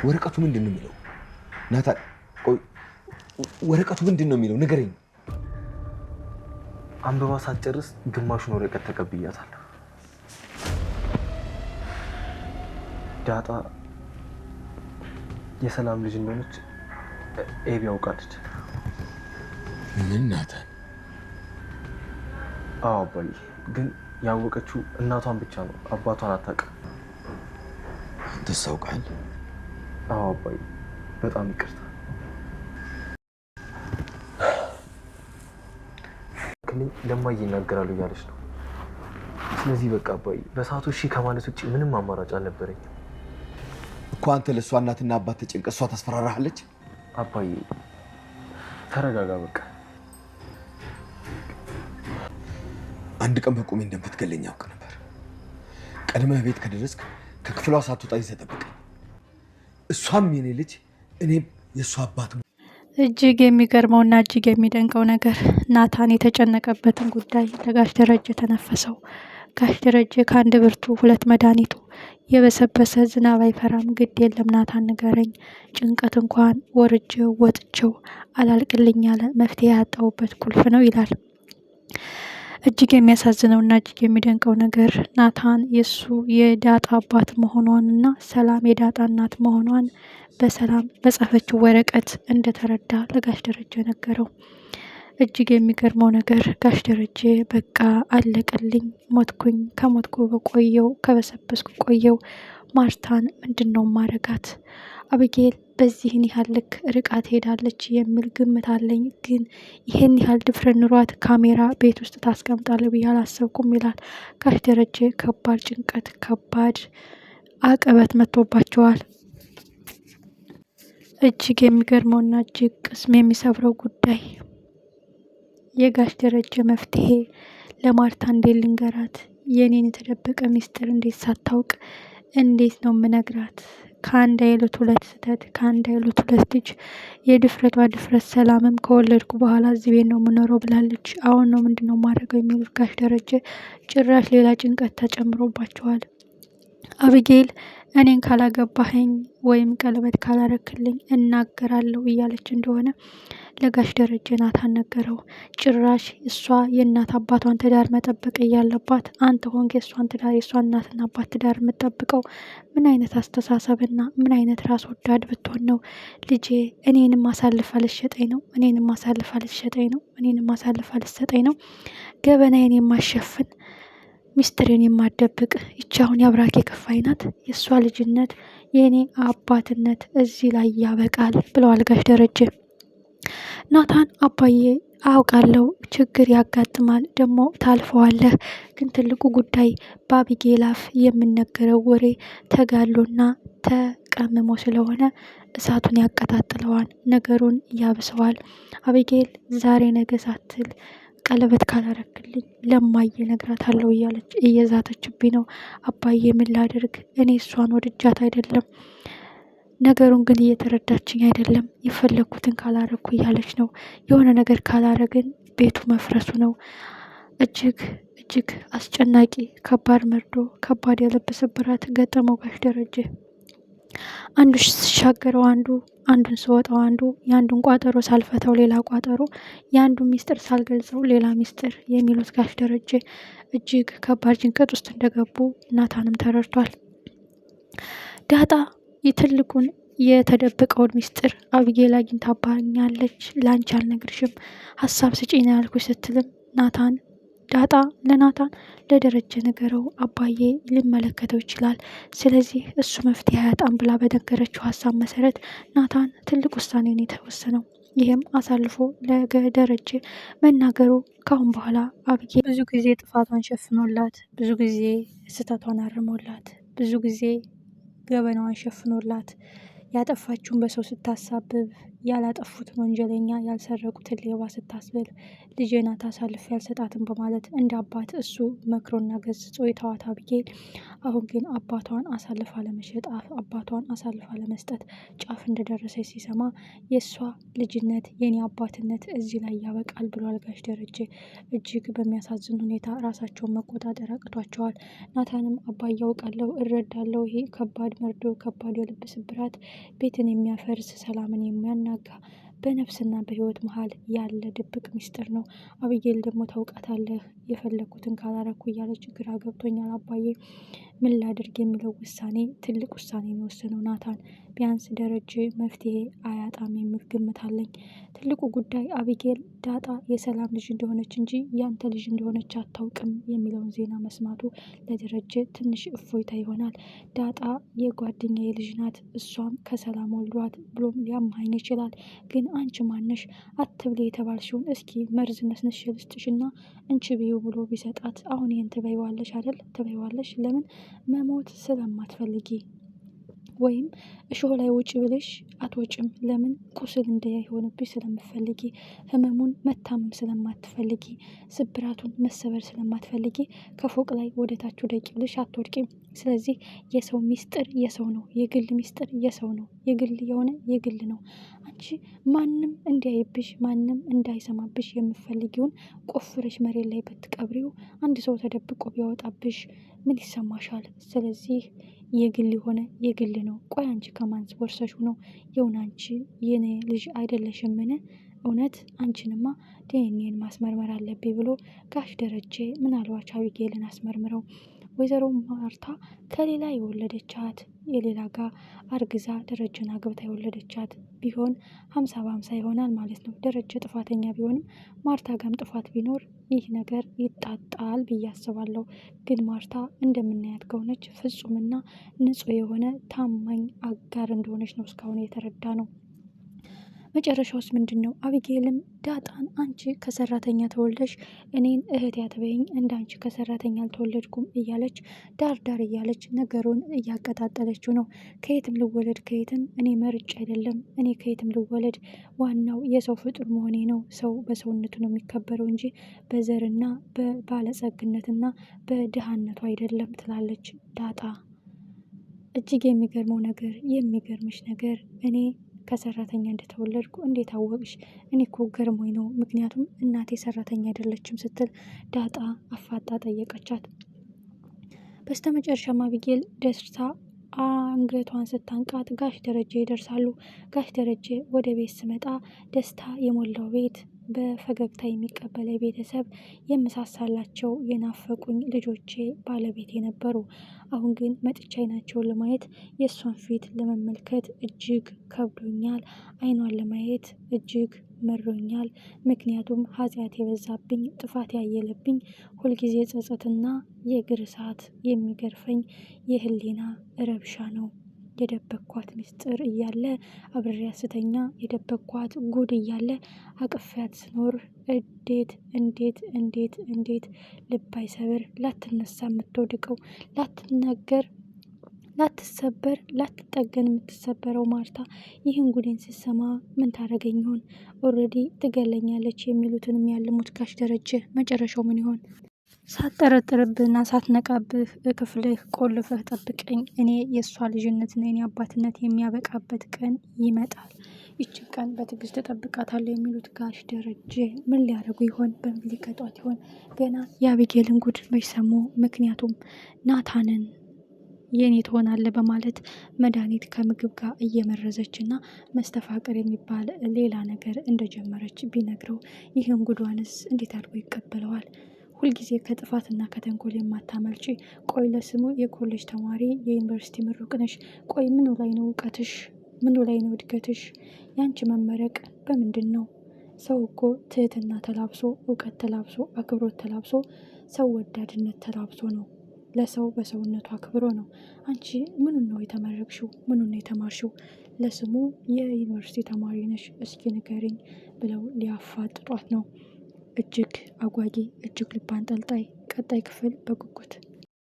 ወረቀቱ ምንድን ነው የሚለው? ናታን ቆይ ወረቀቱ ምንድን ነው የሚለው ንገረኝ። አንብባ ሳትጨርስ ግማሹን ወረቀት ተቀብያታለሁ። ዳጣ የሰላም ልጅ እንደሆነች ኤቢ ያውቃለች። ምን ናታን? አዎ አባዬ፣ ግን ያወቀችው እናቷን ብቻ ነው፣ አባቷን አታውቅም። አንተስ ታውቃለህ? አዎ አባዬ፣ በጣም ይቅርታ። ለማዬ ይናገራሉ እያለች ነው። ስለዚህ በቃ አባዬ በሰዓቱ እሺ ከማለት ውጭ ምንም አማራጭ አልነበረኝ እኮ። አንተ ለእሷ እናትና አባት ተጨንቀህ እሷ ታስፈራራሃለች? አባዬ ተረጋጋ በቃ። አንድ ቀን በቁሜ እንደምትገለኝ ያውቅ ነበር። ቀድመህ ቤት ከደረስክ ከክፍሏ ሳትወጣ ይዘህ ጠብቀኝ። እሷም የኔ ልጅ እኔም የእሷ አባት። እጅግ የሚገርመውና እጅግ የሚደንቀው ነገር ናታን የተጨነቀበትን ጉዳይ ለጋሽ ደረጀ ተነፈሰው። ጋሽ ደረጀ ከአንድ ብርቱ ሁለት መድኃኒቱ። የበሰበሰ ዝናብ አይፈራም፣ ግድ የለም ናታን ንገረኝ፣ ጭንቀት እንኳን ወርጄው ወጥቼው አላልቅልኝ ያለ መፍትሄ ያጣሁበት ቁልፍ ነው ይላል። እጅግ የሚያሳዝነውና እጅግ የሚደንቀው ነገር ናታን የእሱ የዳጣ አባት መሆኗንና ሰላም የዳጣ እናት መሆኗን በሰላም በጻፈችው ወረቀት እንደተረዳ ለጋሽ ደረጀ ነገረው። እጅግ የሚገርመው ነገር ጋሽ ደረጀ በቃ አለቀልኝ፣ ሞትኩኝ፣ ከሞትኩ በቆየው ከበሰበስኩ ቆየው፣ ማርታን ምንድን ነው ማረጋት? አብጌል በዚህን ያህል ልክ ርቃ ትሄዳለች የሚል ግምት አለኝ፣ ግን ይሄን ያህል ድፍረት ኑሯት ካሜራ ቤት ውስጥ ታስቀምጣለ ብዬ አላሰብኩም ይላል። ጋሽ ደረጀ ከባድ ጭንቀት ከባድ አቀበት መጥቶባቸዋል። እጅግ የሚገርመውና እጅግ ቅስም የሚሰብረው ጉዳይ የጋሽ ደረጀ መፍትሄ ለማርታ እንዴት ልንገራት? የኔን የተደበቀ ሚስጥር እንዴት ሳታውቅ እንዴት ነው ምነግራት? ከአንድ አይሉት ሁለት ስህተት ከአንድ አይሉት ሁለት ልጅ። የድፍረቷ ድፍረት ሰላምም ከወለድኩ በኋላ እዚህ ቤት ነው የምኖረው ብላለች። አሁን ነው ምንድነው ማድረገው የሚሉት ጋሽ ደረጀ ጭራሽ ሌላ ጭንቀት ተጨምሮባቸዋል። አብጌል እኔን ካላገባኸኝ ወይም ቀለበት ካላረክልኝ እናገራለሁ እያለች እንደሆነ ለጋሽ ደረጀ ናታን ነገረው። ጭራሽ እሷ የእናት አባቷን ትዳር መጠበቅ እያለባት አንተ ሆንክ የእሷን ትዳር የእሷን እናትና አባት ትዳር የምጠብቀው? ምን አይነት አስተሳሰብና ምን አይነት ራስ ወዳድ ብትሆን ነው? ልጄ እኔንም አሳልፋ ልትሸጠኝ ነው? እኔንም አሳልፋ ልትሸጠኝ ነው? እኔንም አሳልፋ ልትሰጠኝ ነው? ገበናዬን የማሸፍን ሚስጥሬን የማደብቅ ይቺ አሁን የአብራኬ ክፋይ ናት። የእሷ ልጅነት የእኔ አባትነት እዚህ ላይ ያበቃል ብለዋል ጋሽ ደረጀ። ናታን አባዬ አውቃለሁ ችግር ያጋጥማል፣ ደግሞ ታልፈዋለህ፣ ግን ትልቁ ጉዳይ በአቢጌል አፍ የምነገረው ወሬ ተጋሎና ተቀምሞ ስለሆነ እሳቱን ያቀጣጥለዋል፣ ነገሩን ያብሰዋል። አቢጌል ዛሬ ነገ ሳትል ቀለበት ካላረክልኝ ለማየ እነግራታለሁ እያለች እየዛተችብኝ ነው። አባዬ ምን ላድርግ? እኔ እሷን ወድጃት አይደለም፣ ነገሩን ግን እየተረዳችኝ አይደለም። የፈለግኩትን ካላረኩ እያለች ነው። የሆነ ነገር ካላረግን ቤቱ መፍረሱ ነው። እጅግ እጅግ አስጨናቂ ከባድ መርዶ ከባድ የልብ ስብራት ገጠመው ጋሽ ደረጀ። አንዱ ሲሻገረው አንዱን ስወጣው አንዱ የአንዱን ቋጠሮ ሳልፈታው ሌላ ቋጠሮ፣ የአንዱን ሚስጥር ሳልገልጸው ሌላ ሚስጥር የሚሉት ጋሽ ደረጀ እጅግ ከባድ ጭንቀት ውስጥ እንደገቡ ናታንም ተረድቷል። ዳጣ የትልቁን የተደበቀውን ሚስጥር አብጌል አግኝታባኛለች፣ ላንቺ አልነግርሽም ሀሳብ ስጪኝ ነው ያልኩሽ ስትልም ናታን ዳጣ ለናታን ለደረጀ ነገረው፣ አባዬ ሊመለከተው ይችላል፣ ስለዚህ እሱ መፍትሄ አያጣም ብላ በነገረችው ሀሳብ መሰረት ናታን ትልቅ ውሳኔ ነው የተወሰነው። ይህም አሳልፎ ለደረጀ መናገሩ ካሁን በኋላ አብጌል ብዙ ጊዜ ጥፋቷን ሸፍኖላት፣ ብዙ ጊዜ ስህተቷን አርሞላት፣ ብዙ ጊዜ ገበናዋን ሸፍኖላት፣ ያጠፋችውን በሰው ስታሳብብ ያላጠፉትን ወንጀለኛ ያልሰረቁትን ሌባ ስታስብል ልጄ ናት አሳልፌ ያልሰጣትን በማለት እንደ አባት እሱ መክሮና ገስጾ የተዋት አቢጌል አሁን ግን አባቷን አሳልፋ ለመሸጥ አባቷን አሳልፋ ለመስጠት ጫፍ እንደደረሰች ሲሰማ የእሷ ልጅነት የኔ አባትነት እዚህ ላይ ያበቃል ብሏል ጋሽ ደረጀ። እጅግ በሚያሳዝን ሁኔታ ራሳቸውን መቆጣጠር አቅቷቸዋል። ናታንም አባዬ አውቃለሁ፣ እረዳለሁ፣ ይሄ ከባድ መርዶ፣ ከባድ የልብ ስብራት፣ ቤትን የሚያፈርስ ሰላምን የሚያናጋ በነፍስና በህይወት መሀል ያለ ድብቅ ሚስጥር ነው። አቢጌል ደግሞ ታውቃታለህ፣ የፈለኩትን ካላረኩ እያለች ግራ ገብቶኛል አባዬ ምን ላድርግ የሚለው ውሳኔ ትልቅ ውሳኔ የወሰነው ናታን ቢያንስ ደረጀ መፍትሄ አያጣም የሚል ግምት አለኝ። ትልቁ ጉዳይ አቢጌል ዳጣ የሰላም ልጅ እንደሆነች እንጂ ያንተ ልጅ እንደሆነች አታውቅም የሚለውን ዜና መስማቱ ለደረጀ ትንሽ እፎይታ ይሆናል። ዳጣ የጓደኛዬ ልጅ ናት፣ እሷም ከሰላም ወልዷት ብሎም ሊያማኝ ይችላል። ግን አንቺ ማነሽ አትብሌ የተባልሽውን እስኪ መርዝ ነስነሽ ልስጥሽና እንቺ ብዩ ብሎ ቢሰጣት አሁን ይህን ትበይዋለሽ አይደል? ትበይዋለሽ። ለምን? መሞት ስለማትፈልጊ ወይም እሾህ ላይ ውጭ ብልሽ አትወጭም። ለምን? ቁስል እንዳይሆንብሽ ስለምትፈልጊ፣ ህመሙን መታመም ስለማትፈልጊ፣ ስብራቱን መሰበር ስለማትፈልጊ ከፎቅ ላይ ወደታች ወደቂ ብልሽ አትወድቂም። ስለዚህ የሰው ሚስጥር የሰው ነው፣ የግል ሚስጥር የሰው ነው፣ የግል የሆነ የግል ነው። አንቺ ማንም እንዲያይብሽ ማንም እንዳይሰማብሽ የምፈልጊውን ቆፍረሽ መሬት ላይ ብትቀብሪው አንድ ሰው ተደብቆ ቢያወጣብሽ ምን ይሰማሻል? ስለዚህ የግል የሆነ የግል ነው። ቆይ አንቺ ከማን ወርሰሽ ነው? የውን አንቺ የኔ ልጅ አይደለሽምን? እውነት አንቺንማ ዲኤንኤን ማስመርመር አለብኝ ብሎ ጋሽ ደረጀ ምናልባት አቢጌልን አስመርምረው ወይዘሮ ማርታ ከሌላ የወለደቻት የሌላ ጋር አርግዛ ደረጀን አግብታ የወለደቻት ቢሆን 50-50 ይሆናል ማለት ነው። ደረጀ ጥፋተኛ ቢሆንም ማርታ ጋም ጥፋት ቢኖር ይህ ነገር ይጣጣል ብዬ አስባለሁ። ግን ማርታ እንደምናያት ከሆነች ፍጹምና ንጹሕ የሆነ ታማኝ አጋር እንደሆነች ነው እስካሁን የተረዳ ነው። መጨረሻውስ ምንድን ነው? አቢጌልም ዳጣን አንቺ ከሰራተኛ ተወልደሽ እኔን እህት ያትበይኝ እንደ አንቺ ከሰራተኛ አልተወለድኩም እያለች ዳር እያለች ነገሩን እያቀጣጠለችው ነው። ከየትም ልወለድ ከየትም እኔ መርጭ አይደለም፣ እኔ ከየትም ልወለድ ዋናው የሰው ፍጡር መሆኔ ነው። ሰው በሰውነቱ ነው የሚከበረው እንጂ በዘርና በባለጸግነትና በድሃነቱ አይደለም ትላለች ዳጣ። እጅግ የሚገርመው ነገር የሚገርምሽ ነገር እኔ ከሰራተኛ እንደተወለድኩ እንዴት አወቅሽ? እኔ እኮ ገርሞኝ ነው፣ ምክንያቱም እናቴ ሰራተኛ አይደለችም ስትል ዳጣ አፋጣ ጠየቀቻት። በስተመጨረሻም አቢጌል ደስታ አንገቷን ስታንቃት ጋሽ ደረጀ ይደርሳሉ። ጋሽ ደረጀ ወደ ቤት ስመጣ ደስታ የሞላው ቤት በፈገግታ የሚቀበለ ቤተሰብ የምሳሳላቸው የናፈቁኝ ልጆቼ ባለቤት የነበሩ አሁን ግን መጥቻ አይናቸውን ለማየት የእሷን ፊት ለመመልከት እጅግ ከብዶኛል። አይኗን ለማየት እጅግ መሮኛል። ምክንያቱም ኃጢአት የበዛብኝ ጥፋት ያየለብኝ ሁልጊዜ ጸጸትና የእግር እሳት የሚገርፈኝ የህሊና ረብሻ ነው። የደበኳት ምስጢር እያለ አብሬያ ስተኛ የደበኳት ጉድ እያለ አቅፊያት ስኖር እንዴት ልብ አይሰብር? ላትነሳ የምትወድቀው ላትነገር ላትሰበር ላትጠገን የምትሰበረው ማርታ ይህን ጉዴን ስትሰማ ምን ታደርገኝ ይሆን? ኦልሬዲ ትገለኛለች የሚሉትንም ያልሙት ጋሽ ደረጀ መጨረሻው ምን ይሆን? ሳትጠረጥርብህና ሳትነቃብህ ክፍልህ ቆልፈህ ጠብቀኝ። እኔ የእሷ ልጅነትና የኔ አባትነት የሚያበቃበት ቀን ይመጣል። ይችን ቀን በትዕግስት ጠብቃታለሁ የሚሉት ጋሽ ደረጀ ምን ሊያደርጉ ይሆን? በምን ሊቀጧት ይሆን? ገና የአቢጌልን ጉድ መች ሰሙ? ምክንያቱም ናታንን የኔ ትሆናለህ በማለት መድኃኒት ከምግብ ጋር እየመረዘች እና መስተፋቅር የሚባል ሌላ ነገር እንደጀመረች ቢነግረው ይህን ጉዷንስ እንዴት አድርጎ ይቀበለዋል? ሁልጊዜ ከጥፋትና ከተንኮል የማታመልጪ፣ ቆይ ለስሙ የኮሌጅ ተማሪ የዩኒቨርሲቲ ምሩቅ ነሽ። ቆይ ምኑ ላይ ነው እውቀትሽ? ምኑ ላይ ነው እድገትሽ? ያንቺ መመረቅ በምንድን ነው? ሰው እኮ ትህትና ተላብሶ እውቀት ተላብሶ አክብሮት ተላብሶ ሰው ወዳድነት ተላብሶ ነው ለሰው በሰውነቱ አክብሮ ነው። አንቺ ምኑን ነው የተመረቅሽው? ምኑን ነው የተማርሽው? ለስሙ የዩኒቨርሲቲ ተማሪ ነሽ፣ እስኪ ንገሪኝ ብለው ሊያፋጥጧት ነው። እጅግ አጓጊ እጅግ ልብ አንጠልጣይ ቀጣይ ክፍል በጉጉት